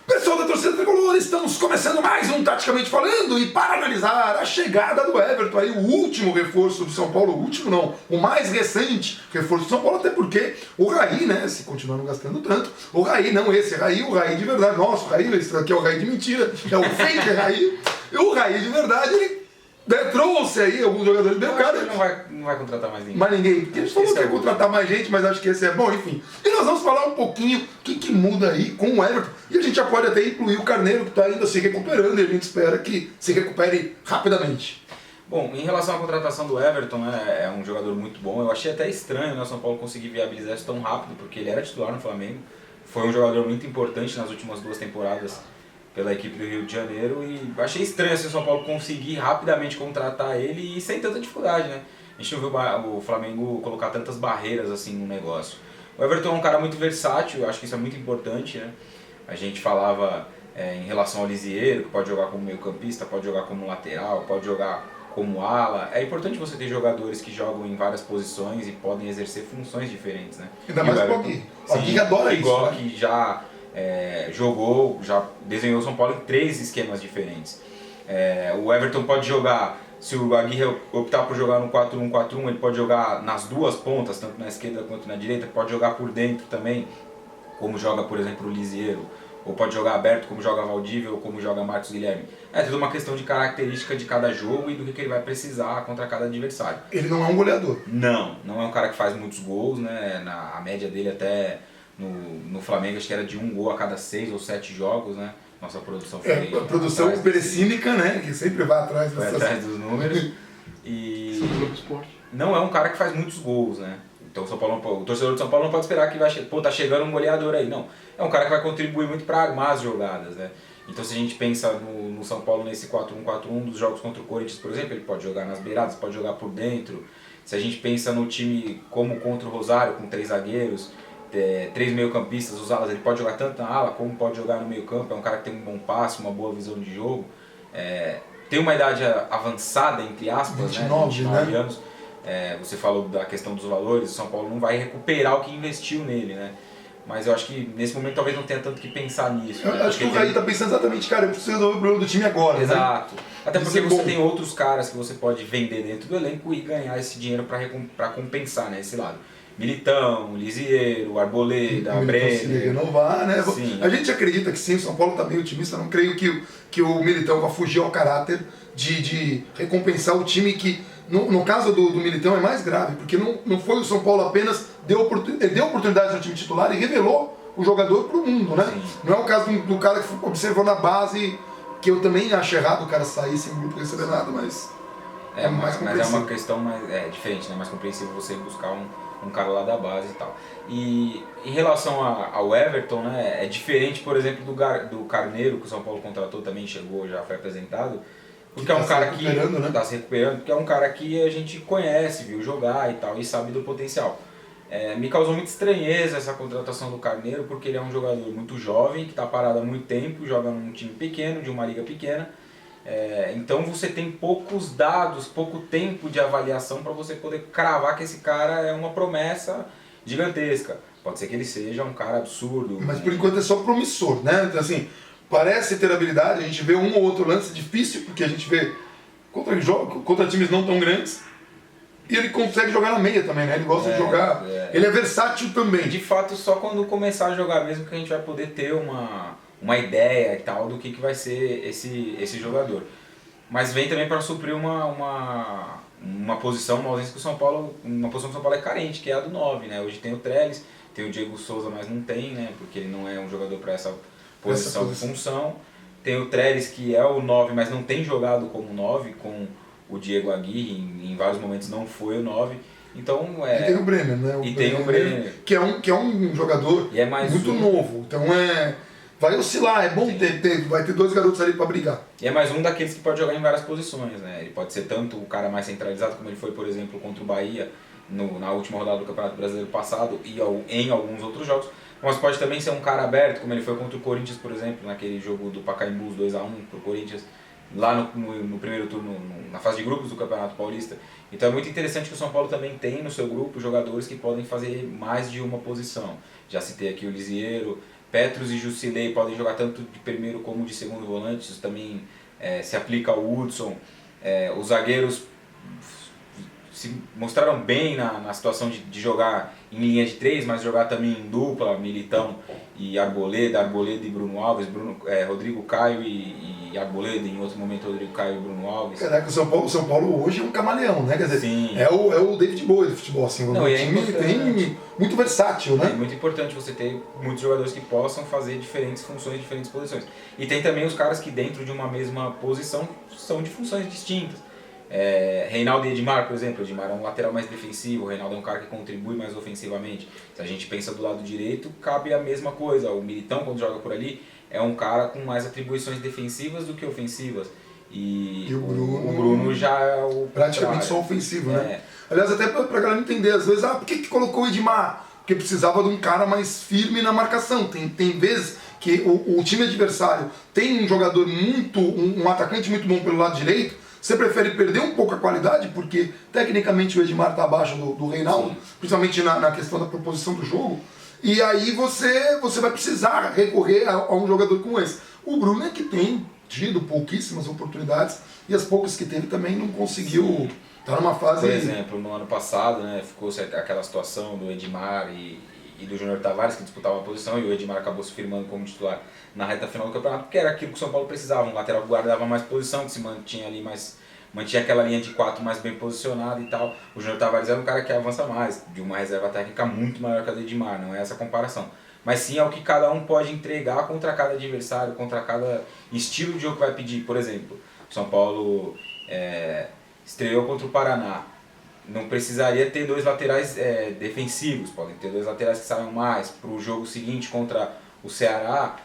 Pessoal da torcida tricolor, estamos começando mais um Taticamente Falando e para analisar a chegada do Everton, aí o último reforço do São Paulo, o último não, o mais recente reforço do São Paulo, até porque o Raí, né, se continuar não gastando tanto, o Raí, não esse Raí, o Raí de verdade, nosso Raí, esse aqui é o Raí de mentira, é o fake Raí, e o Raí de verdade, ele trouxe aí alguns jogadores bem caros. Não vai contratar mais ninguém. Mais ninguém, porque eles falou que ia contratar mais gente, mas acho que esse é bom, enfim. E nós vamos falar um pouquinho o que muda aí com o Everton. E a gente já pode até incluir o Carneiro, que está ainda se recuperando, e a gente espera que se recupere rapidamente. Bom, em relação à contratação do Everton, né, é um jogador muito bom. Eu achei até estranho, né, o São Paulo conseguir viabilizar isso tão rápido, porque ele era titular no Flamengo. Foi um jogador muito importante nas últimas 2 temporadas pela equipe do Rio de Janeiro, e achei estranho assim, o São Paulo conseguir rapidamente contratar ele e sem tanta dificuldade, né? A gente não viu o Flamengo colocar tantas barreiras assim no negócio. O Everton é um cara muito versátil, eu acho que isso é muito importante, né? A gente falava em relação ao Lisieiro, que pode jogar como meio campista, pode jogar como lateral, pode jogar como ala. É importante você ter jogadores que jogam em várias posições e podem exercer funções diferentes, né? Ainda mais o Gui. O Gui adora isso, igual né? Que já jogou, já desenhou o São Paulo em 3 esquemas diferentes. O Everton pode jogar, se o Aguirre optar por jogar no 4-1-4-1, ele pode jogar nas 2 pontas, tanto na esquerda quanto na direita, pode jogar por dentro também, como joga, por exemplo, o Lisieiro, ou pode jogar aberto, como joga Valdívia, ou como joga Marcos Guilherme. É tudo uma questão de característica de cada jogo e do que ele vai precisar contra cada adversário. Ele não é um goleador. Não é um cara que faz muitos gols, né? A média dele até no Flamengo acho que era de 1 gol a cada 6 ou 7 jogos, né? Nossa produção foi a produção perecínica, né? Que sempre vai atrás dos números. E não é um cara que faz muitos gols, né? Então o torcedor do São Paulo não pode esperar que tá chegando um goleador aí, não. É um cara que vai contribuir muito para armar as jogadas, né? Então se a gente pensa no São Paulo nesse 4-1-4-1 dos jogos contra o Corinthians, por exemplo, ele pode jogar nas beiradas, pode jogar por dentro. Se a gente pensa no time como contra o Rosário, com 3 zagueiros, 3 meio-campistas, os alas, ele pode jogar tanto na ala como pode jogar no meio-campo. É um cara que tem um bom passe, uma boa visão de jogo. Tem uma idade avançada, entre aspas, 29 anos. Você falou da questão dos valores, o São Paulo não vai recuperar o que investiu nele, né? Mas eu acho que nesse momento talvez não tenha tanto que pensar nisso. Eu acho que o Raí tá pensando exatamente, cara, eu preciso resolver o problema do time agora. Exato. Né? Até porque você tem outros caras que você pode vender dentro do elenco e ganhar esse dinheiro para compensar, né, esse lado. Militão, Lisieiro, Arboleda, Brenner. Se renovar, né? Sim. A gente acredita que sim, o São Paulo está meio otimista, não creio que o Militão vai fugir ao caráter de recompensar o time que, no caso do Militão, é mais grave, porque não foi o São Paulo apenas deu oportunidade no time titular e revelou o jogador para o mundo, né? Sim. Não é o caso do cara que observou na base, que eu também acho errado o cara sair sem o grupo receber nada, mas mais compreensível. Mas é uma questão mais diferente, né? Mais compreensível você buscar um cara lá da base e tal. E em relação ao Everton, né, é diferente, por exemplo, do Carneiro, que o São Paulo contratou, também chegou, já foi apresentado, porque é um cara que está se recuperando, porque é um cara que a gente conhece, viu jogar e tal, e sabe do potencial. Me causou muita estranheza essa contratação do Carneiro, porque ele é um jogador muito jovem, que está parado há muito tempo, joga num time pequeno, de uma liga pequena. Então você tem poucos dados, pouco tempo de avaliação para você poder cravar que esse cara é uma promessa gigantesca. Pode ser que ele seja um cara absurdo. Mas por enquanto é só promissor, né? Então, assim, parece ter habilidade, a gente vê um ou outro lance difícil, porque a gente vê contra times não tão grandes, e ele consegue jogar na meia também, né? Ele gosta de jogar, ele é versátil também. De fato, só quando começar a jogar mesmo que a gente vai poder ter uma ideia e tal do que vai ser esse jogador. Mas vem também para suprir uma posição, uma ausência que o São Paulo, uma posição que o São Paulo é carente, que é a do 9, né? Hoje tem o Trellis, tem o Diego Souza, mas não tem, né? Porque ele não é um jogador para essa posição e função. Tem o Trellis, que é o 9, mas não tem jogado como 9, com o Diego Aguirre, em vários momentos não foi o 9. Então, e tem o Brenner, né? O Brenner, que é um jogador muito novo. Então vai oscilar, é bom vai ter 2 garotos ali para brigar. E é mais um daqueles que pode jogar em várias posições, né? Ele pode ser tanto o cara mais centralizado, como ele foi, por exemplo, contra o Bahia na última rodada do Campeonato Brasileiro passado e em alguns outros jogos, mas pode também ser um cara aberto, como ele foi contra o Corinthians, por exemplo, naquele jogo do Pacaembu, 2-1 pro Corinthians, lá no primeiro turno, na fase de grupos do Campeonato Paulista. Então é muito interessante que o São Paulo também tem no seu grupo jogadores que podem fazer mais de uma posição. Já citei aqui o Lisieiro, Petros e Jusilei podem jogar tanto de primeiro como de segundo volante, isso também se aplica ao Hudson. Os zagueiros se mostraram bem na situação de jogar em linha de 3, mas jogar também em dupla, Militão e Arboleda e Bruno Alves, Rodrigo Caio e Arboleda, em outro momento Rodrigo Caio e Bruno Alves. Caraca, o São Paulo hoje é um camaleão, né? Quer dizer, Sim. é o David Bowie do futebol, assim, Não, o time tem muito versátil, né? É muito importante você ter muitos jogadores que possam fazer diferentes funções, diferentes posições. E tem também os caras que dentro de uma mesma posição são de funções distintas. Reinaldo e Edmar, por exemplo. Edmar é um lateral mais defensivo, o Reinaldo é um cara que contribui mais ofensivamente. Se a gente pensa do lado direito, cabe a mesma coisa. O Militão, quando joga por ali, é um cara com mais atribuições defensivas do que ofensivas. E o Bruno já é o praticamente só ofensivo, né? Aliás, até pra galera entender, às vezes, por que colocou o Edmar? Porque precisava de um cara mais firme na marcação. Tem vezes que o time adversário tem um jogador um atacante muito bom pelo lado direito. Você prefere perder um pouco a qualidade, porque tecnicamente o Edmar está abaixo do Reinaldo, principalmente na questão da proposição do jogo, e aí você vai precisar recorrer a um jogador como esse. O Bruno é que tem tido pouquíssimas oportunidades, e as poucas que teve também não conseguiu estar numa fase... Por exemplo, no ano passado, né, ficou aquela situação do Edmar e do Júnior Tavares, que disputavam a posição, e o Edmar acabou se firmando como titular na reta final do campeonato, porque era aquilo que o São Paulo precisava, um lateral que guardava mais posição, que se mantinha ali mantinha aquela linha de 4 mais bem posicionada e tal. O Júnior Tavares era um cara que avança mais, de uma reserva técnica muito maior que a do Edmar, não é essa comparação. Mas sim é o que cada um pode entregar contra cada adversário, contra cada estilo de jogo que vai pedir. Por exemplo, o São Paulo estreou contra o Paraná. Não precisaria ter 2 laterais defensivos, podem ter 2 laterais que saiam mais. Para o jogo seguinte contra o Ceará,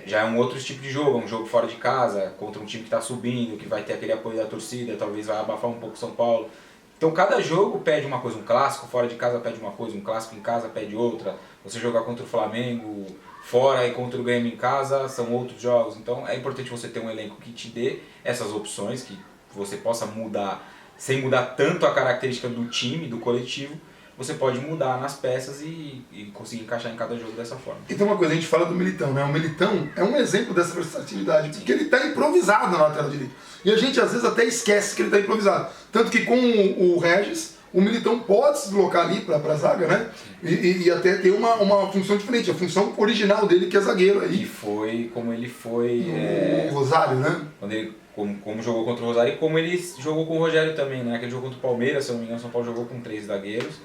já é um outro tipo de jogo, é um jogo fora de casa, contra um time que está subindo, que vai ter aquele apoio da torcida, talvez vai abafar um pouco o São Paulo. Então cada jogo pede uma coisa, um clássico fora de casa pede uma coisa, um clássico em casa pede outra. Você jogar contra o Flamengo fora e contra o Grêmio em casa são outros jogos. Então é importante você ter um elenco que te dê essas opções, que você possa mudar sem mudar tanto a característica do time, do coletivo. Você pode mudar nas peças e conseguir encaixar em cada jogo dessa forma. E tem uma coisa, a gente fala do Militão, né? O Militão é um exemplo dessa versatilidade, porque ele está improvisado na lateral direita. E a gente às vezes até esquece que ele está improvisado. Tanto que com o Regis, o Militão pode se deslocar ali para a zaga, né? E até ter uma função diferente, a função original dele, que é zagueiro aí. E foi como ele foi... O Rosário, né? Quando ele, como jogou contra o Rosário e como ele jogou com o Rogério também, né? Que ele jogou contra o Palmeiras, se eu não me engano, o São Paulo jogou com 3 zagueiros.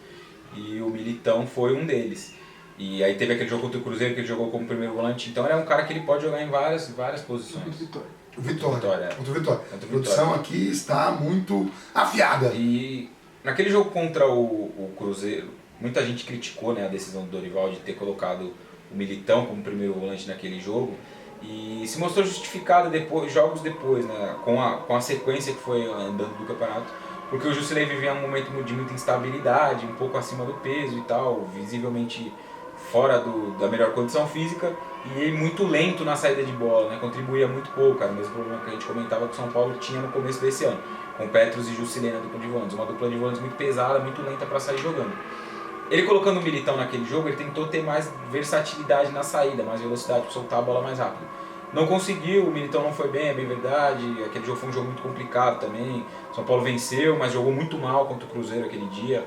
E o Militão foi um deles. E aí teve aquele jogo contra o Cruzeiro que ele jogou como primeiro volante. Então é um cara que ele pode jogar em várias posições. O Vitória. Contra o Vitória. Contra A produção aqui está muito afiada. E naquele jogo contra o Cruzeiro, muita gente criticou, né, a decisão do Dorival de ter colocado o Militão como primeiro volante naquele jogo. E se mostrou justificado jogos depois, né, com a sequência que foi andando do campeonato. Porque o Jusilei vivia um momento de muita instabilidade, um pouco acima do peso e tal, visivelmente fora da melhor condição física e muito lento na saída de bola, né? Contribuía muito pouco, era o mesmo problema que a gente comentava que o São Paulo tinha no começo desse ano, com Petros e Jusilei na dupla de volantes, uma dupla de volantes muito pesada, muito lenta para sair jogando. Ele colocando o Militão naquele jogo, ele tentou ter mais versatilidade na saída, mais velocidade para soltar a bola mais rápido. Não conseguiu, o Militão não foi bem, é bem verdade, aquele jogo foi um jogo muito complicado também, o São Paulo venceu, mas jogou muito mal contra o Cruzeiro aquele dia.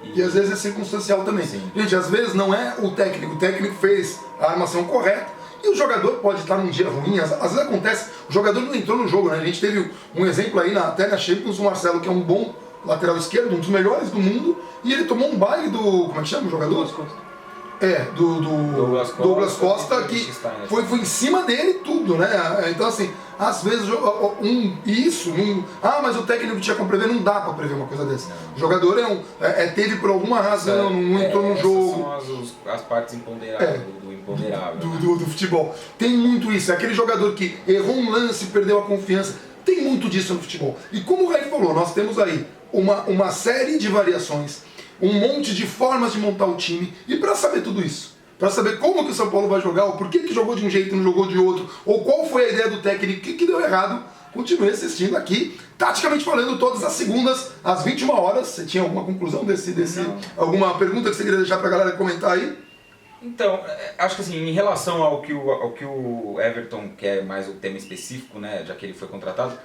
E às vezes é circunstancial também. Sim. Gente, às vezes não é o técnico fez a armação correta e o jogador pode estar num dia ruim, às vezes acontece, o jogador não entrou no jogo, né? A gente teve um exemplo aí até na Champions, o Marcelo, que é um bom lateral esquerdo, um dos melhores do mundo, e ele tomou um baile do, como é que chama o jogador? Do Douglas Costa, que foi em cima dele tudo, né? Então assim, às vezes mas o técnico tinha como prever, não dá pra prever uma coisa dessa. O jogador teve por alguma razão, não entrou no jogo. São as partes imponderáveis do imponderável. Do futebol. Tem muito isso, é aquele jogador que errou um lance, perdeu a confiança. Tem muito disso no futebol. E como o Raí falou, nós temos aí uma série de variações, um monte de formas de montar o time, e para saber tudo isso, para saber como que o São Paulo vai jogar, ou por que jogou de um jeito e não jogou de outro, ou qual foi a ideia do técnico, o que deu errado, continue assistindo aqui, taticamente falando, todas as segundas, às 21 horas. Você tinha alguma conclusão alguma pergunta que você queria deixar para a galera comentar aí? Então, acho que assim, em relação ao que o Everton quer, mais o tema específico, né, já que ele foi contratado,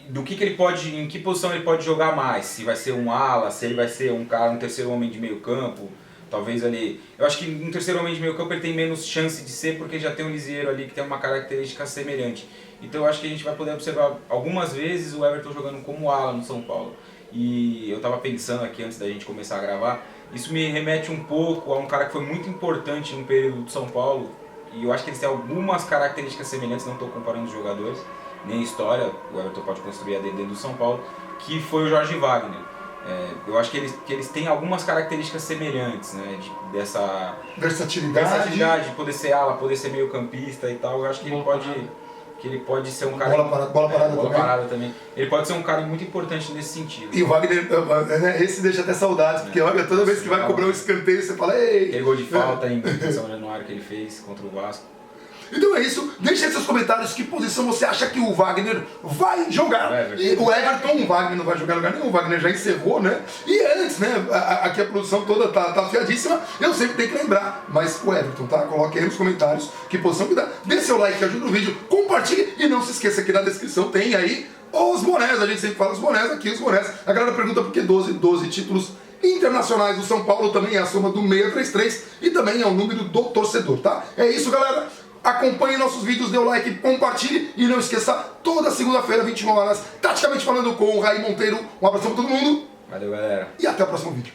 do que ele pode, em que posição ele pode jogar mais, se vai ser um ala, se ele vai ser um cara, um terceiro homem de meio campo, talvez ali, eu acho que um terceiro homem de meio campo ele tem menos chance de ser porque já tem um Lisieiro ali que tem uma característica semelhante, então eu acho que a gente vai poder observar algumas vezes o Everton jogando como ala no São Paulo, e eu estava pensando aqui antes da gente começar a gravar, isso me remete um pouco a um cara que foi muito importante no período do São Paulo, e eu acho que eles têm algumas características semelhantes, não estou comparando os jogadores, nem história, o Everton pode construir a dentro do São Paulo, que foi o Jorge Wagner. Eu acho que eles têm algumas características semelhantes, né, dessa versatilidade, de poder ser ala, poder ser meio campista e tal, eu acho que ele pode ser um cara... Bola parada também. Ele pode ser um cara muito importante nesse sentido. E o Wagner, esse deixa até saudades, porque olha, toda vez que vai cobrar um escanteio, você fala, ei... Aquele gol de falta em São Januário que ele fez contra o Vasco. Então é isso, deixa aí seus comentários que posição você acha que o Wagner vai jogar. E o Everton, o Wagner não vai jogar em lugar nenhum, o Wagner já encerrou, né? E antes, né, aqui a produção toda tá afiadíssima, eu sempre tenho que lembrar, mas o Everton, tá? Coloque aí nos comentários que posição que dá. Dê seu like que ajuda o vídeo, compartilhe e não se esqueça que na descrição tem aí os bonés, a gente sempre fala os bonés aqui, os bonés. A galera pergunta por que 12 títulos internacionais do São Paulo, também é a soma do 633 e também é o número do torcedor, tá? É isso, galera. Acompanhe nossos vídeos, dê o like, compartilhe e não esqueça, toda segunda-feira, 21 horas, Taticamente Falando com o Raí Monteiro. Um abração pra todo mundo. Valeu, galera. E até o próximo vídeo.